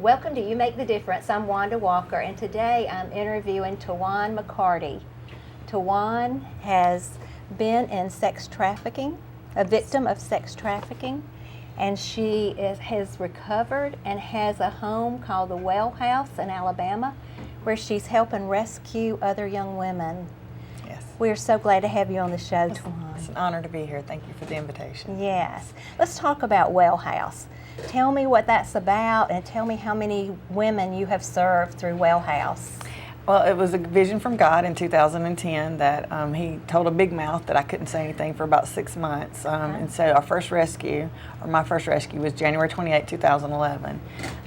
Welcome to You Make the Difference. I'm Wanda Walker, and today I'm interviewing Tawan McCarty. Tawan has been in sex trafficking, a victim of sex trafficking, and she has recovered and has a home called the Well House in Alabama, where she's helping rescue other young women. Yes. We're so glad to have you on the show, Tawan. It's an honor to be here. Thank you for the invitation. Yes. Let's talk about Well House. Tell me what that's about, and tell me how many women you have served through Well House. Well, it was a vision from God in 2010 that He told a big mouth that I couldn't say anything for about 6 months. And so my first rescue was January 28, 2011.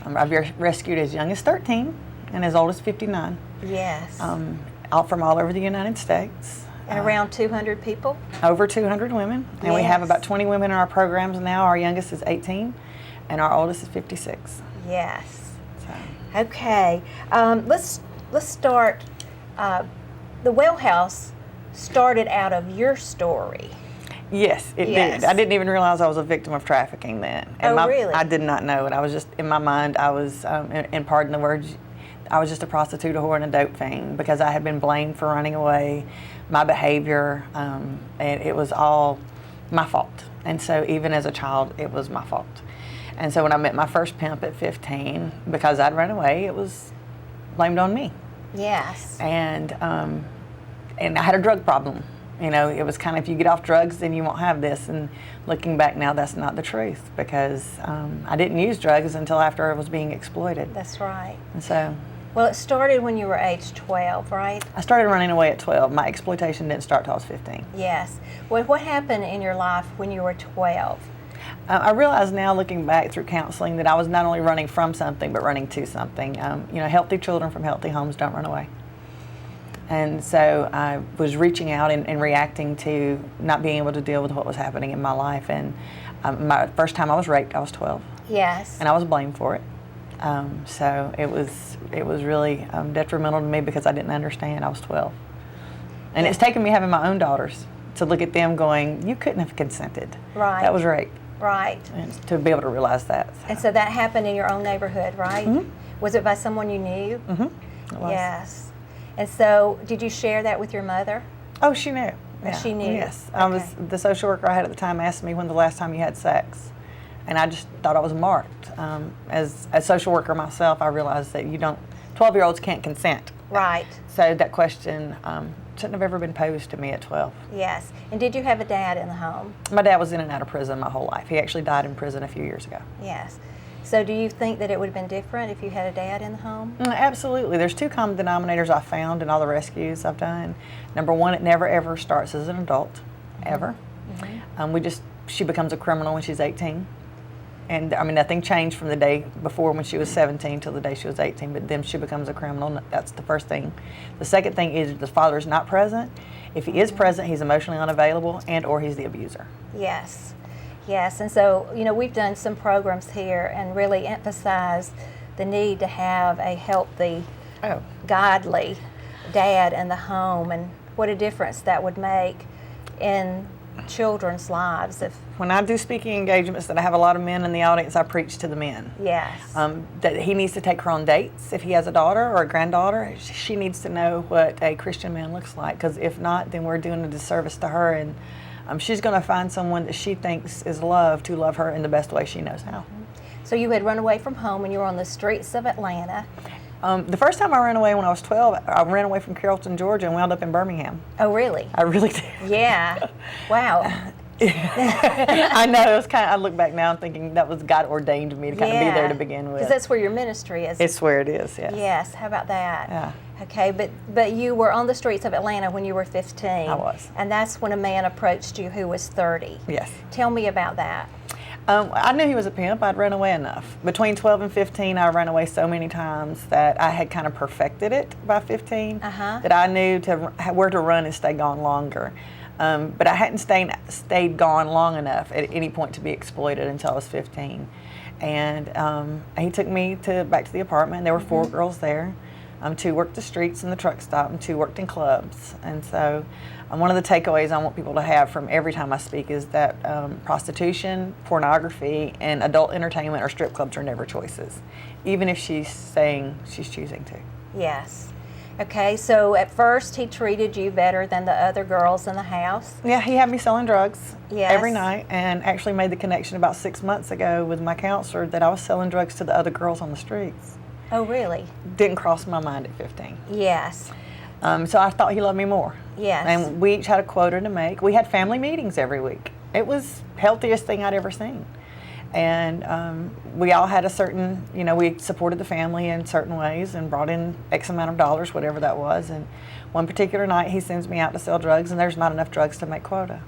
I've rescued as young as 13 and as old as 59. Yes. Out from all over the United States. And around 200 people? Over 200 women. And we have about 20 women in our programs now. Our youngest is 18 and our oldest is 56. Yes. So. Okay. Let's start. The Well House started out of your story. Yes, it did. I didn't even realize I was a victim of trafficking then. And really? I did not know it. I was just, in my mind, I was, and pardon the words, I was just a prostitute, a whore, and a dope fiend because I had been blamed for running away, my behavior, and it was all my fault. And so even as a child, it was my fault. And so when I met my first pimp at 15, because I'd run away, it was blamed on me. Yes. And I had a drug problem. You know, it was kind of, if you get off drugs, then you won't have this. And looking back now, that's not the truth because I didn't use drugs until after I was being exploited. That's right. And so. Well, it started when you were age 12, right? I started running away at 12. My exploitation didn't start till I was 15. Yes. Well, what happened in your life when you were 12? I realize now, looking back through counseling, that I was not only running from something, but running to something. Healthy children from healthy homes don't run away. And so I was reaching out and reacting to not being able to deal with what was happening in my life. And my first time I was raped, I was 12. Yes. And I was blamed for it. So it was really detrimental to me because I didn't understand. I was 12. And it's taken me having my own daughters to look at them going, you couldn't have consented. Right. That was rape. Right. And to be able to realize that. So. And so that happened in your own neighborhood, right? Mm-hmm. Was it by someone you knew? Mm-hmm. It was. Yes. And so did you share that with your mother? Oh, she knew. Yeah. She knew? Yes. Okay. The social worker I had at the time asked me when the last time you had sex. And I just thought I was marked. As a social worker myself, I realized that 12-year-olds can't consent. Right. So that question shouldn't have ever been posed to me at 12. Yes. And did you have a dad in the home? My dad was in and out of prison my whole life. He actually died in prison a few years ago. Yes. So do you think that it would have been different if you had a dad in the home? Absolutely. There's two common denominators I found in all the rescues I've done. Number one, it never ever starts as an adult, ever. Mm-hmm. She becomes a criminal when she's 18. And nothing changed from the day before when she was 17 till the day she was 18, but then she becomes a criminal. That's the first thing. The second thing is the father is not present. If he is present, he's emotionally unavailable and or he's the abuser. Yes. Yes. And so, we've done some programs here and really emphasize the need to have a healthy, godly dad in the home and what a difference that would make in children's lives. When I do speaking engagements that I have a lot of men in the audience, I preach to the men. Yes. That he needs to take her on dates. If he has a daughter or a granddaughter, she needs to know what a Christian man looks like, because if not, then we're doing a disservice to her, and she's going to find someone that she thinks is loved to love her in the best way she knows how. So you had run away from home and you were on the streets of Atlanta. The first time I ran away when I was 12, I ran away from Carrollton, Georgia, and wound up in Birmingham. Oh, really? I really did. Yeah. Wow. I know. It was I look back now and thinking that was God ordained me to kind of be there to begin with. Because that's where your ministry is. It's where it is, yes. Yes. How about that? Yeah. Okay, but you were on the streets of Atlanta when you were 15. I was. And that's when a man approached you who was 30. Yes. Tell me about that. I knew he was a pimp. I'd run away enough. Between 12 and 15, I ran away so many times that I had kind of perfected it by 15, that I knew where to run and stay gone longer. But I hadn't stayed gone long enough at any point to be exploited until I was 15. And he took me back to the apartment. There were 4 girls there. Two worked the streets and the truck stop, and two worked in clubs. And so one of the takeaways I want people to have from every time I speak is that prostitution, pornography, and adult entertainment or strip clubs are never choices, even if she's saying she's choosing to. Yes. Okay, so at first he treated you better than the other girls in the house? Yeah, he had me selling drugs Yes. every night, and actually made the connection about 6 months ago with my counselor that I was selling drugs to the other girls on the streets. Oh, really? Didn't cross my mind at 15. Yes. So I thought he loved me more. Yes. And we each had a quota to make. We had family meetings every week. It was healthiest thing I'd ever seen. And we all had a certain, we supported the family in certain ways and brought in X amount of dollars, whatever that was. And one particular night he sends me out to sell drugs, and there's not enough drugs to make quota.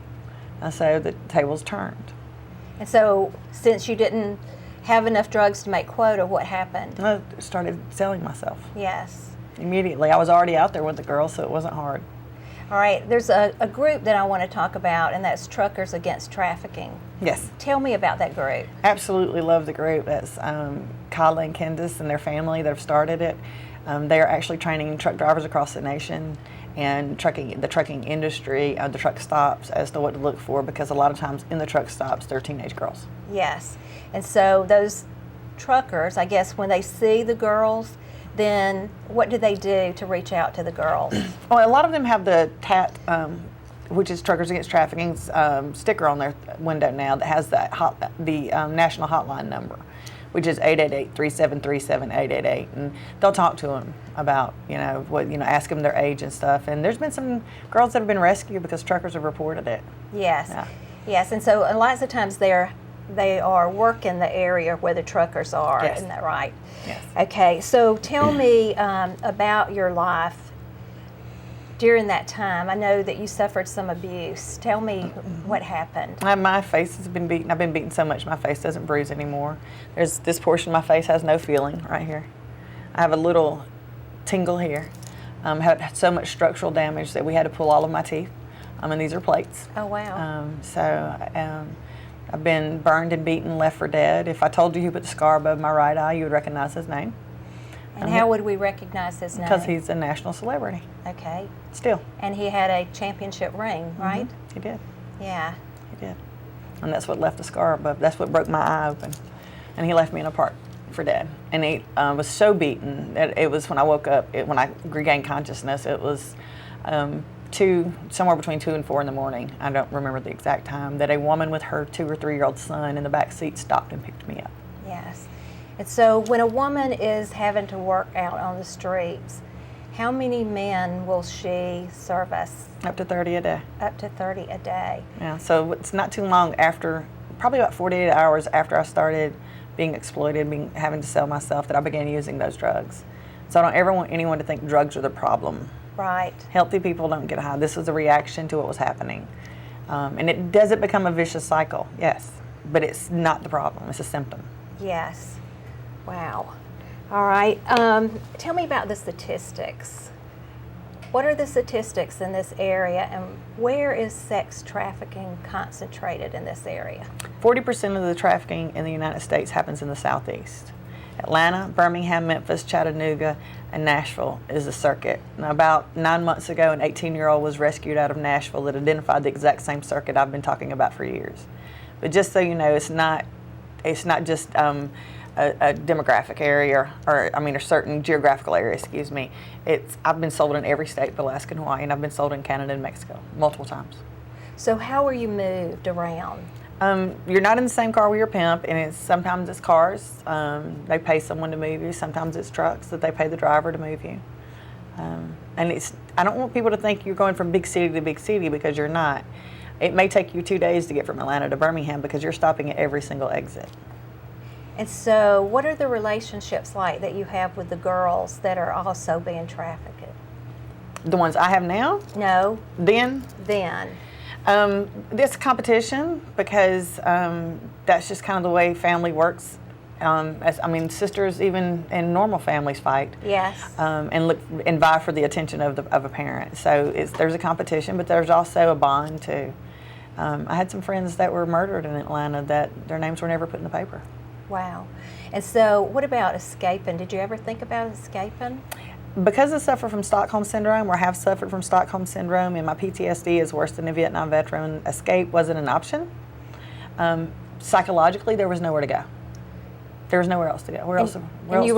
And so the tables turned. And so since you didn't have enough drugs to make quota, what happened? I started selling myself Yes. immediately. I was already out there with the girls, so it wasn't hard. All right, there's a group that I want to talk about, and that's Truckers Against Trafficking. Yes. Tell me about that group. Absolutely love the group. That's Kyla and Candace and their family that have started it. They are actually training truck drivers across the nation and the trucking industry, the truck stops, as to what to look for, because a lot of times in the truck stops, they're teenage girls. Yes. And so those truckers, I guess, when they see the girls, then what do they do to reach out to the girls? Well, a lot of them have the TAT, which is Truckers Against Trafficking's sticker on their window now that has the national hotline number, which is 888-373-7888, and they'll talk to them about, ask them their age and stuff. And there's been some girls that have been rescued because truckers have reported it. Yes. Yeah. Yes, and so lots of times they are working the area where the truckers are. Yes. Isn't that right? Yes. Okay, so tell me about your life during that time. I know that you suffered some abuse. Tell me what happened. My face has been beaten. I've been beaten so much my face doesn't bruise anymore. There's this portion of my face has no feeling right here. I have a little tingle here. Had so much structural damage that we had to pull all of my teeth. And these are plates. Oh, wow. I've been burned and beaten, left for dead. If I told you who put the scar above my right eye, you would recognize his name. And how would we recognize his name? Because he's a national celebrity. Okay. Still. And he had a championship ring, right? Mm-hmm. He did. Yeah. He did. And that's what left the scar above. That's what broke my eye open. And he left me in a park for dead. And he was so beaten that it was when I woke up, when I regained consciousness, it was somewhere between 2 and 4 in the morning, I don't remember the exact time, that a woman with her 2 or 3-year-old son in the back seat stopped and picked me up. Yes. And so when a woman is having to work out on the streets, how many men will she service? Up to 30 a day. Up to 30 a day. Yeah, so it's not too long after, probably about 48 hours after I started being exploited, having to sell myself, that I began using those drugs. So I don't ever want anyone to think drugs are the problem. Right. Healthy people don't get high. This was a reaction to what was happening. And does it become a vicious cycle? Yes. But it's not the problem. It's a symptom. Yes. Wow. All right. Tell me about the statistics. What are the statistics in this area, and where is sex trafficking concentrated in this area? 40% of the trafficking in the United States happens in the Southeast. Atlanta, Birmingham, Memphis, Chattanooga, and Nashville is the circuit. Now, about 9 months ago, an 18-year-old was rescued out of Nashville that identified the exact same circuit I've been talking about for years. But just so you know, it's not just a demographic area, a certain geographical area, excuse me. I've been sold in every state, Alaska and Hawaii, and I've been sold in Canada and Mexico multiple times. So how are you moved around? You're not in the same car with your pimp, and sometimes it's cars. They pay someone to move you. Sometimes it's trucks that they pay the driver to move you. And I don't want people to think you're going from big city to big city, because you're not. It may take you 2 days to get from Atlanta to Birmingham because you're stopping at every single exit. And so what are the relationships like that you have with the girls that are also being trafficked? The ones I have now? No. Then? This competition, because that's just kind of the way family works. Sisters even in normal families fight. Yes. And vie for the attention of a parent. So there's a competition, but there's also a bond too. I had some friends that were murdered in Atlanta that their names were never put in the paper. Wow. And so what about escaping? Did you ever think about escaping? Because I suffer from Stockholm Syndrome, or have suffered from Stockholm Syndrome, and my PTSD is worse than a Vietnam veteran, escape wasn't an option. Psychologically, there was nowhere to go. There was nowhere else to go. Where else you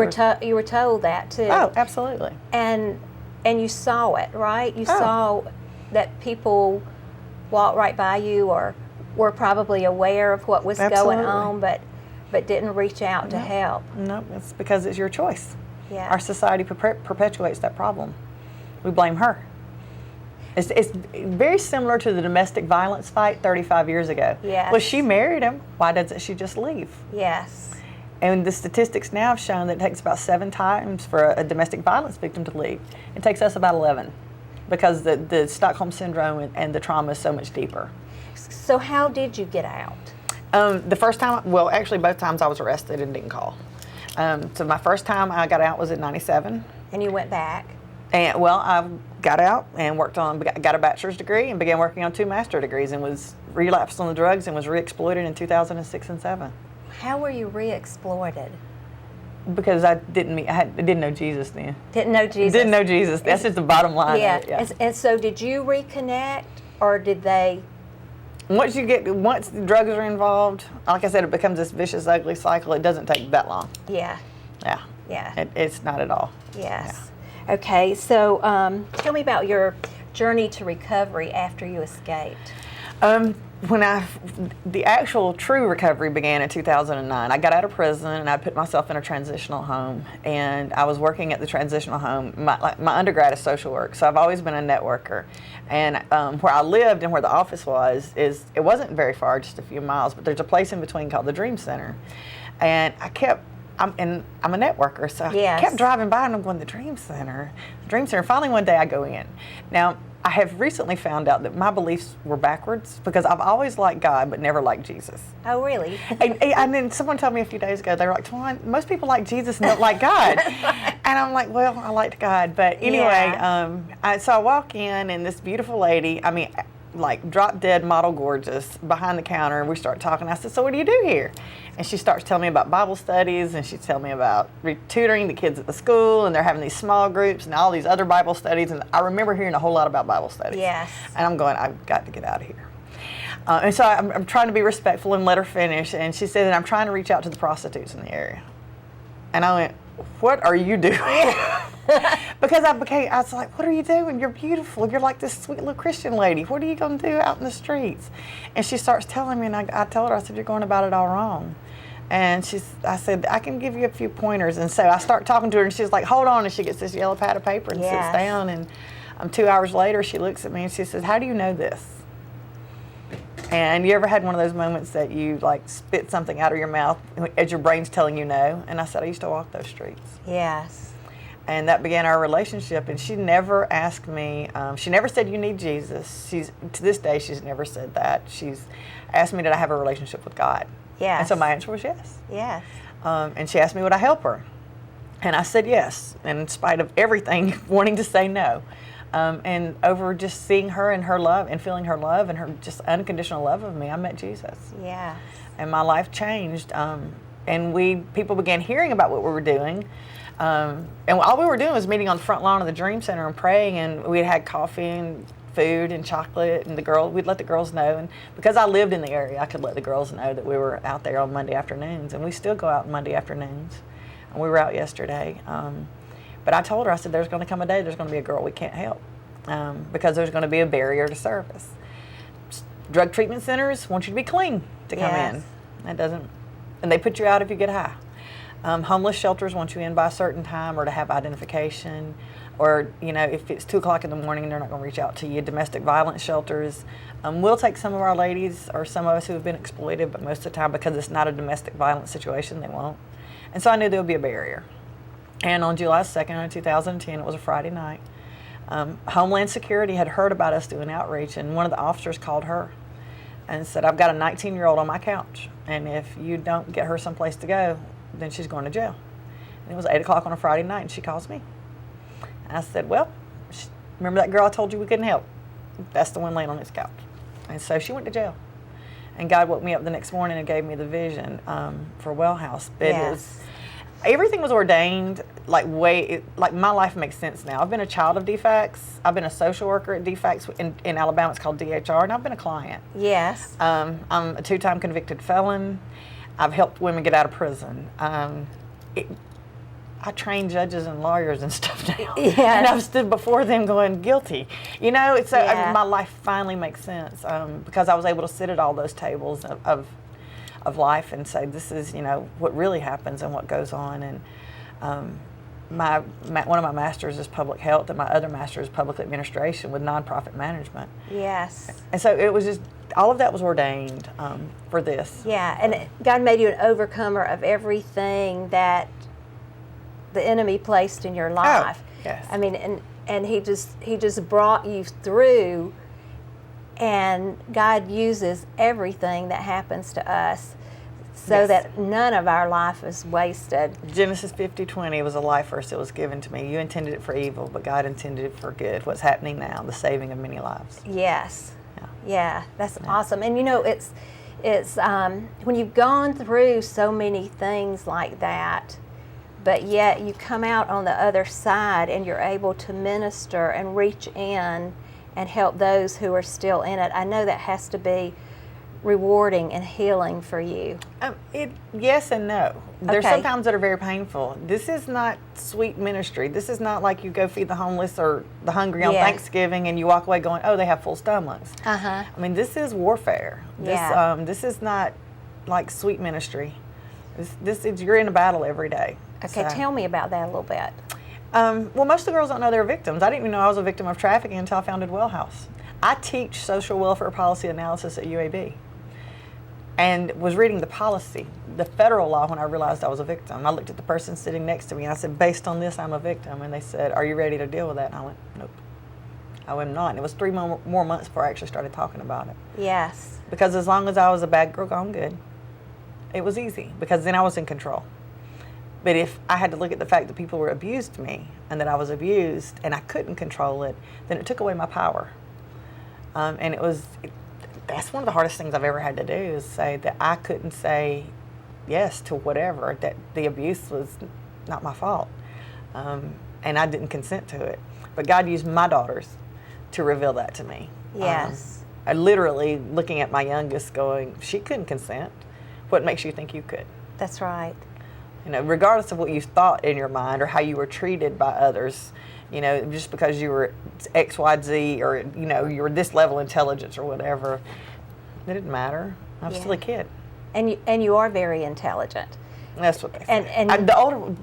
were told that too. Oh, absolutely. And you saw it, right? You saw that people walked right by you, or were probably aware of what was going on, but didn't reach out to help. No, it's because it's your choice. Yeah. Our society perpetuates that problem. We blame her. It's very similar to the domestic violence fight 35 years ago. Yes. Well, she married him. Why doesn't she just leave? Yes. And the statistics now have shown that it takes about 7 times for a domestic violence victim to leave. It takes us about 11 because the Stockholm Syndrome and the trauma is so much deeper. So how did you get out? The first time, well, actually both times I was arrested and didn't call. So my first time I got out was in '97. And you went back? And well, I got out and got a bachelor's degree and began working on 2 master's degrees, and was relapsed on the drugs and was re-exploited in 2006 and 7. How were you re-exploited? Because I didn't know Jesus then. Didn't know Jesus? Didn't know Jesus. That's just the bottom line. Yeah. Of it, yeah. And so did you reconnect, or did they? Once the drugs are involved, like I said, it becomes this vicious, ugly cycle. It doesn't take that long. Yeah. Yeah. Yeah. It's not at all. Yes. Yeah. Okay. So tell me about your journey to recovery after you escaped. The actual true recovery began in 2009. I got out of prison and I put myself in a transitional home, and I was working at the transitional home. My undergrad is social work, so I've always been a networker. And where I lived and where the office was, it wasn't very far, just a few miles, but there's a place in between called the Dream Center. And I'm a networker, so I kept driving by and I'm going, the Dream Center. Finally one day I go in. Now, I have recently found out that my beliefs were backwards, because I've always liked God but never liked Jesus. Oh, really? and then someone told me a few days ago, they were like, "Tawan, most people like Jesus and don't like God." And I'm like, well, I liked God. But anyway, so I walk in, and this beautiful lady, like drop dead model gorgeous, behind the counter, and we start talking. I said, "So what do you do here?" And she starts telling me about Bible studies, and she's telling me about tutoring the kids at the school, and they're having these small groups and all these other Bible studies. And I remember hearing a whole lot about Bible studies. Yes. And I'm going, I've got to get out of here. And so I'm trying to be respectful and let her finish. And she said, I'm trying to reach out to the prostitutes in the area. And I went, what are you doing? Because I was like, what are you doing? You're beautiful. You're like this sweet little Christian lady. What are you going to do out in the streets? And she starts telling me, and I told her, I said, you're going about it all wrong. And I said, I can give you a few pointers. And so I start talking to her, and she's like, hold on. And she gets this yellow pad of paper and sits down. And 2 hours later, she looks at me and she says, how do you know this? And you ever had one of those moments that you like spit something out of your mouth as your brain's telling you no? And I said, I used to walk those streets. Yes. And that began our relationship. And she never asked me, she never said, you need Jesus. To this day, she's never said that. She's asked me, did I have a relationship with God? Yes. And so my answer was yes. Yes. And she asked me, would I help her? And I said yes, and in spite of everything, wanting to say no. And over just seeing her and her love and feeling her love and her just unconditional love of me, I met Jesus. Yeah. And my life changed. And people began hearing about what we were doing. And all we were doing was meeting on the front lawn of the Dream Center and praying, and we had coffee and food and chocolate, and we'd let the girls know. And because I lived in the area, I could let the girls know that we were out there on Monday afternoons, and we still go out Monday afternoons. And we were out yesterday. But I told her, I said, there's going to come a day there's going to be a girl we can't help, because there's going to be a barrier to service. Drug treatment centers want you to be clean to come in. That doesn't, and they put you out if you get high. Homeless shelters want you in by a certain time or to have identification, or if it's 2 o'clock in the morning and they're not going to reach out to you. Domestic violence shelters. We'll take some of our ladies or some of us who have been exploited, but most of the time, because it's not a domestic violence situation, they won't. And so I knew there would be a barrier. And on July 2nd of 2010, it was a Friday night, Homeland Security had heard about us doing outreach, and one of the officers called her and said, I've got a 19-year-old on my couch, and if you don't get her someplace to go, then she's going to jail. And it was 8 o'clock on a Friday night, and she calls me. And I said, well, remember that girl I told you we couldn't help? That's the one laying on this couch. And so she went to jail. And God woke me up the next morning and gave me the vision for Well House. Everything was ordained like my life makes sense now. I've been a child of DFACS. I've been a social worker at DFACS in Alabama. It's called DHR, and I've been a client. Yes. I'm a 2-time convicted felon. I've helped women get out of prison. I train judges and lawyers and stuff now. Yes. And I've stood before them going guilty. You know, it's Yeah. my life finally makes sense because I was able to sit at all those tables of life and say, this is, you know, what really happens and what goes on. And one of my masters is public health, and my other master is public administration with nonprofit management. Yes. And so it was just, all of that was ordained for this. Yeah, and God made you an overcomer of everything that the enemy placed in your life. Yes. I mean, and he just brought you through, and God uses everything that happens to us so Yes. that none of our life is wasted. Genesis 50:20 was a life verse that was given to me. You intended it for evil, but God intended it for good. What's happening now, the saving of many lives. Yes. Yeah. Yeah, that's awesome. And you know, it's when you've gone through so many things like that, but yet you come out on the other side and you're able to minister and reach in and help those who are still in it. I know that has to be rewarding and healing for you. Yes and no. There's Okay. some times that are very painful. This is not sweet ministry. This is not like you go feed the homeless or the hungry on Yeah. Thanksgiving and you walk away going, oh, they have full stomachs. Uh-huh. I mean, this is warfare. Yeah. This is not like sweet ministry. This is, you're in a battle every day. Okay, So, tell me about that a little bit. well, most of the girls don't know they're victims. I didn't even know I was a victim of trafficking until I founded Well House. I teach social welfare policy analysis at UAB and was reading the policy, the federal law, when I realized I was a victim. I looked at the person sitting next to me and I said, based on this, I'm a victim. And they said, are you ready to deal with that? And I went, nope, I am not. And it was 3 more months before I actually started talking about it. Yes. Because as long as I was a bad girl gone good, it was easy because then I was in control. But if I had to look at the fact that people were abused me and that I was abused and I couldn't control it, then it took away my power. And that's one of the hardest things I've ever had to do is say that I couldn't say yes to whatever, that the abuse was not my fault. And I didn't consent to it. But God used my daughters to reveal that to me. Yes. I literally looking at my youngest going, she couldn't consent. What makes you think you could? That's right. You know, regardless of what you thought in your mind or how you were treated by others, you know, just because you were X, Y, Z, or, you know, you were this level of intelligence or whatever, it didn't matter. I was still a kid. And you are very intelligent. That's what they say. And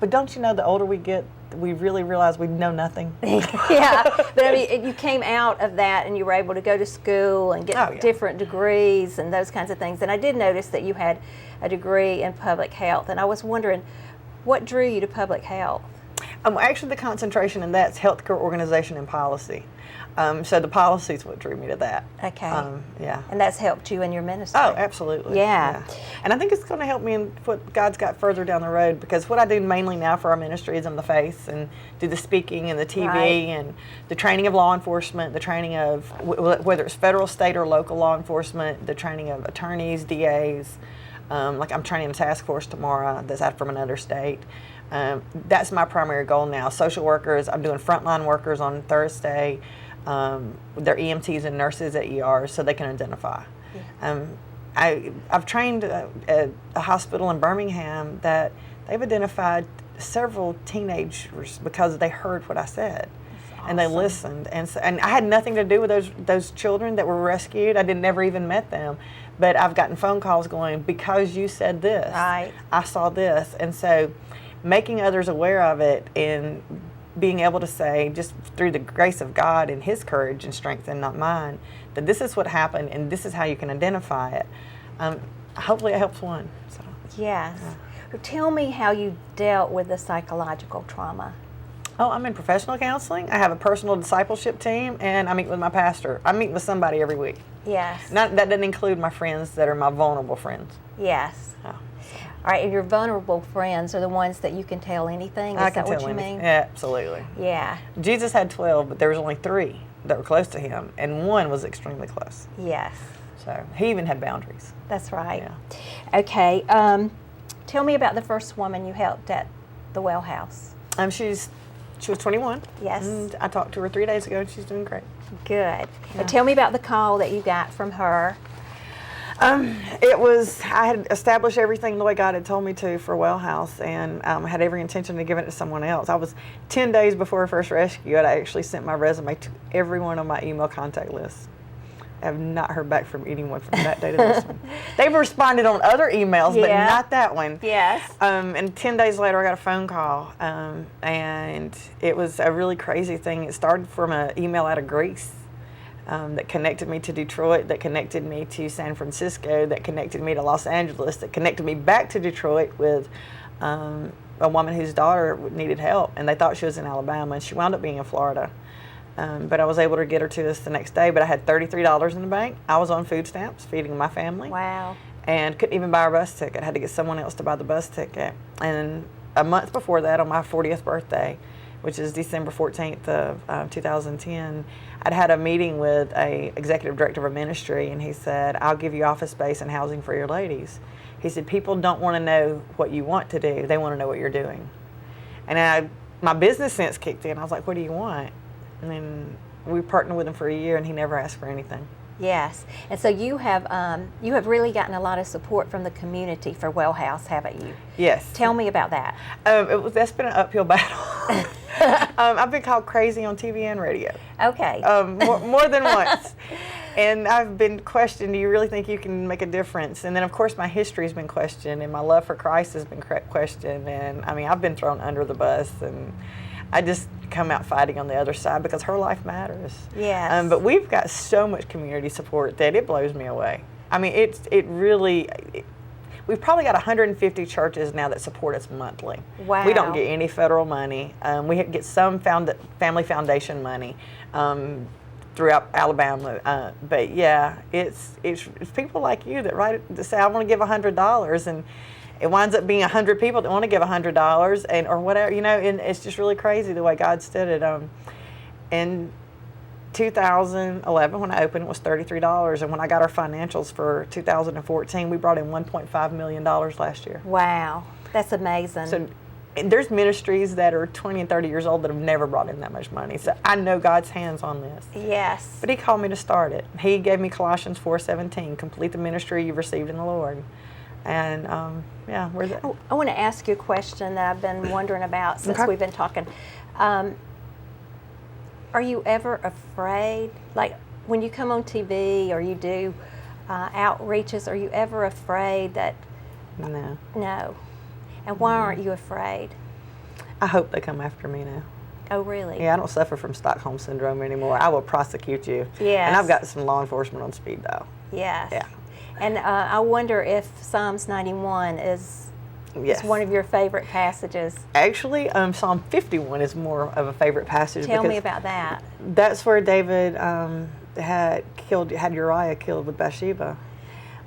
but don't you know, the older we get, we really realize we know nothing. Yeah, but I mean, you came out of that and you were able to go to school and get different degrees and those kinds of things. And I did notice that you had a degree in public health, and I was wondering, what drew you to public health? Actually, the concentration in that's healthcare organization and policy. So the policy is what drew me to that. Okay. Yeah. And that's helped you in your ministry. Oh, absolutely. Yeah. And I think it's going to help me in what God's got further down the road, because what I do mainly now for our ministry is I'm the face and do the speaking and the TV and the training of law enforcement, the training of whether it's federal, state, or local law enforcement, the training of attorneys, DAs. Like I'm training a task force tomorrow that's out from another state. That's my primary goal now. Social workers, I'm doing frontline workers on Thursday. They're EMTs and nurses at ER so they can identify. Yeah. I've trained at a hospital in Birmingham that they've identified several teenagers because they heard what I said. Awesome. And they listened. And I had nothing to do with those children that were rescued. I never even met them. But I've gotten phone calls going, because you said this, I saw this. And so making others aware of it and being able to say, just through the grace of God and His courage and strength and not mine, that this is what happened and this is how you can identify it. Hopefully it helps one. So, yes. Yeah. Tell me how you dealt with the psychological trauma. Oh, I'm in professional counseling. I have a personal discipleship team, and I meet with my pastor. I meet with somebody every week. Yes. That doesn't include my friends that are my vulnerable friends. Yes. Oh. All right, and your vulnerable friends are the ones that you can tell anything? Is that what you mean? Yeah, absolutely. Yeah. Jesus had 12, but there was only 3 that were close to Him, and 1 was extremely close. Yes. So He even had boundaries. That's right. Yeah. Okay. Tell me about the first woman you helped at the Well House. She was 21. Yes. And I talked to her 3 days ago, and she's doing great. Good. Now tell me about the call that you got from her. I had established everything the way God had told me to for Well House, and had every intention of giving it to someone else. I was 10 days before her first rescue, and I actually sent my resume to everyone on my email contact list. I have not heard back from anyone from that day to this one. They've responded on other emails, but not that one. Yes. And 10 days later, I got a phone call, and it was a really crazy thing. It started from an email out of Greece. That connected me to Detroit, that connected me to San Francisco, that connected me to Los Angeles, that connected me back to Detroit with a woman whose daughter needed help, and they thought she was in Alabama, and she wound up being in Florida. But I was able to get her to us the next day, but I had $33 in the bank. I was on food stamps, feeding my family. Wow. And couldn't even buy a bus ticket. I had to get someone else to buy the bus ticket. And a month before that, on my 40th birthday, which is December 14th of 2010, I'd had a meeting with a executive director of a ministry, and he said, I'll give you office space and housing for your ladies. He said, people don't want to know what you want to do. They want to know what you're doing. And my business sense kicked in. I was like, what do you want? And then we partnered with him for a year, and he never asked for anything. Yes. And so you have really gotten a lot of support from the community for Well House, haven't you? Yes. Tell me about that. That's been an uphill battle. I've been called crazy on TV and radio. Okay. More than once. And I've been questioned, do you really think you can make a difference? And then, of course, my history has been questioned, and my love for Christ has been questioned. And, I mean, I've been thrown under the bus, and I just come out fighting on the other side because her life matters. Yes. But we've got so much community support that it blows me away. I mean, we've probably got 150 churches now that support us monthly. Wow. We don't get any federal money. We get some family foundation money throughout Alabama. But yeah, it's people like you that say, I want to give $100, and it winds up being 100 people that want to give $100 or whatever, and it's just really crazy the way God did it. In 2011, when I opened, it was $33, and when I got our financials for 2014, we brought in $1.5 million last year. Wow, that's amazing. So there's ministries that are 20 and 30 years old that have never brought in that much money. So I know God's hands on this. Yes. But he called me to start it. He gave me Colossians 4:17, complete the ministry you've received in the Lord. And we're there. I want to ask you a question that I've been wondering about since we've been talking. Are you ever afraid, like when you come on TV or you do outreaches, are you ever afraid that? No. No. And why aren't you afraid? I hope they come after me now. Oh, really? Yeah, I don't suffer from Stockholm Syndrome anymore. I will prosecute you. Yes. And I've got some law enforcement on speed dial. Yes. Yeah. And I wonder if Psalms 91 is one of your favorite passages. Actually, Psalm 51 is more of a favorite passage. Tell me about that. That's where David had Uriah killed with Bathsheba.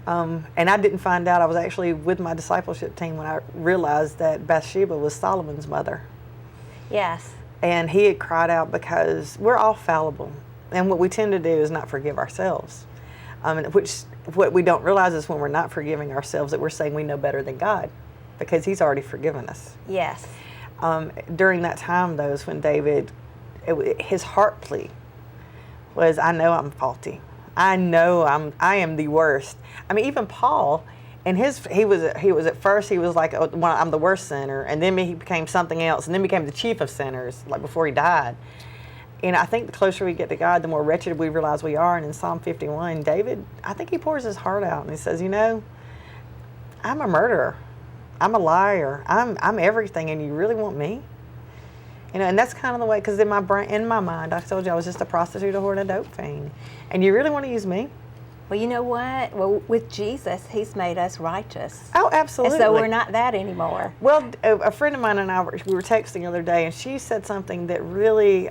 And I didn't find out. I was actually with my discipleship team when I realized that Bathsheba was Solomon's mother. Yes. And he had cried out because we're all fallible. And what we tend to do is not forgive ourselves. What we don't realize is when we're not forgiving ourselves that we're saying we know better than God because he's already forgiven us. Yes. During that time, though, is when David, his heart plea was, I know I'm faulty. I know I am the worst. I mean, even Paul, and he was at first he was like, I'm the worst sinner, and then he became something else, and then became the chief of sinners, like before he died. And I think the closer we get to God, the more wretched we realize we are. And in Psalm 51, David, I think he pours his heart out and he says, I'm a murderer. I'm a liar. I'm everything, and you really want me? And that's kind of the way, because in my mind, I told you I was just a prostitute, a whore, and a dope fiend. And you really want to use me? Well, you know what? Well, with Jesus, he's made us righteous. Oh, absolutely. And so we're not that anymore. Well, a friend of mine and I, we were texting the other day, and she said something that really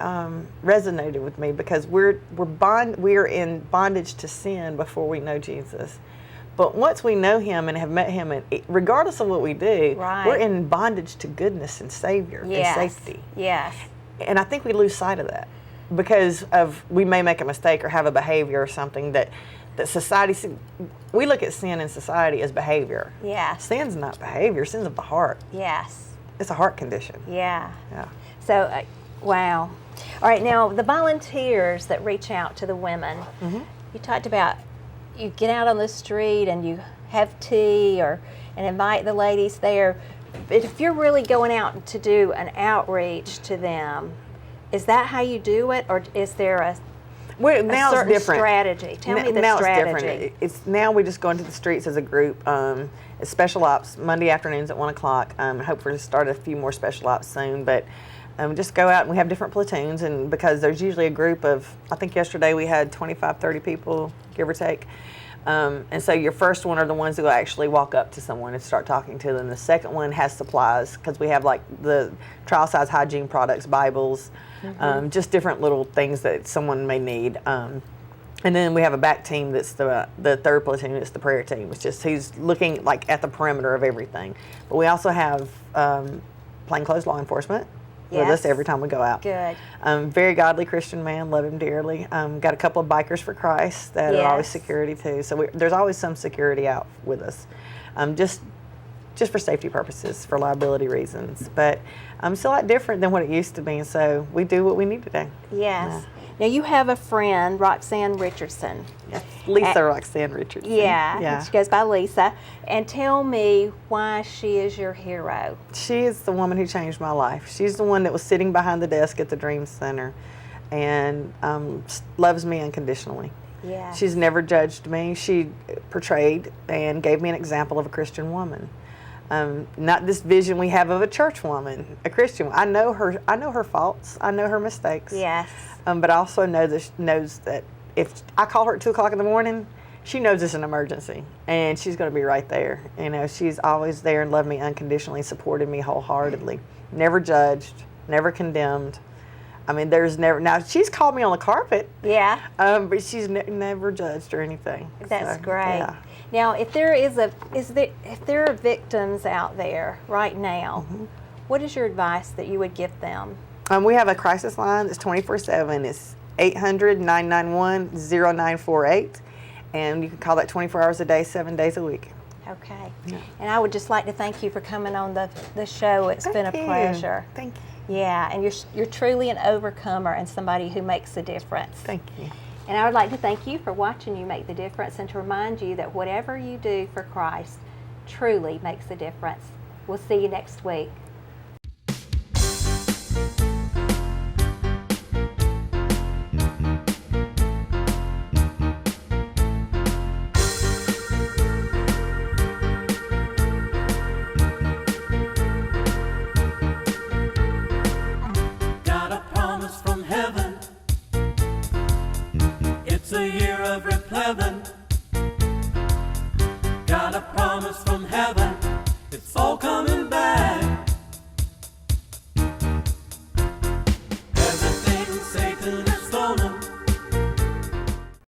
resonated with me because we're in bondage to sin before we know Jesus. But once we know him and have met him, and regardless of what we do, we're in bondage to goodness and Savior and safety. Yes. And I think we lose sight of that because we may make a mistake or have a behavior or something that society, we look at sin in society as behavior. Yes. Sin's not behavior, sin's of the heart. Yes. it's a heart condition. Yeah. Yeah. So, wow. All right, now the volunteers that reach out to the women, you talked about you get out on the street and you have tea and invite the ladies there. But if you're really going out to do an outreach to them, is that how you do it, or is there a Now it's certain different. strategy? Tell me the now strategy. It's different. It's now we just go into the streets as a group. It's special ops Monday afternoons at 1 o'clock. Hopefully to start a few more special ops soon, but just go out and we have different platoons, and because there's usually a group of, I think yesterday we had 25, 30 people, give or take. And so your first one are the ones who actually walk up to someone and start talking to them. The second one has supplies, because we have like the trial size hygiene products, Bibles, just different little things that someone may need. And then we have a back team that's the third platoon. It's the prayer team. It's just who's looking like at the perimeter of everything. But we also have plainclothes law enforcement with us every time we go out. Good. Very godly Christian man, love him dearly. Got a couple of bikers for Christ that are always security too. So there's always some security out with us, just for safety purposes, for liability reasons. But it's a lot different than what it used to be, and so we do what we need to do. Yes. Now you have a friend, Roxanne Richardson. Yes. Lisa Roxanne Richardson. Yeah, she goes by Lisa. And tell me why she is your hero. She is the woman who changed my life. She's the one that was sitting behind the desk at the Dream Center and loves me unconditionally. Yeah. She's never judged me. She portrayed and gave me an example of a Christian woman. Not this vision we have of a church woman, a Christian woman. I know her faults. I know her mistakes. Yes. But I also knows that if I call her at 2 o'clock in the morning, she knows it's an emergency, and she's going to be right there. You know, she's always there and loved me unconditionally, supported me wholeheartedly, never judged, never condemned. I mean, there's never, now she's called me on the carpet. Yeah. But she's never judged or anything. That's So, great. Yeah. Now, if there are victims out there right now, what is your advice that you would give them? We have a crisis line that's 24/7. It's 800-991-0948, and you can call that 24 hours a day, 7 days a week. Okay. Yeah. And I would just like to thank you for coming on the show. It's been a pleasure. Thank you. Yeah, and you're truly an overcomer and somebody who makes a difference. Thank you. And I would like to thank you for watching You Make the Difference, and to remind you that whatever you do for Christ truly makes a difference. We'll see you next week. Got a promise from heaven. It's a year of replevin. Got a promise from heaven. It's all coming.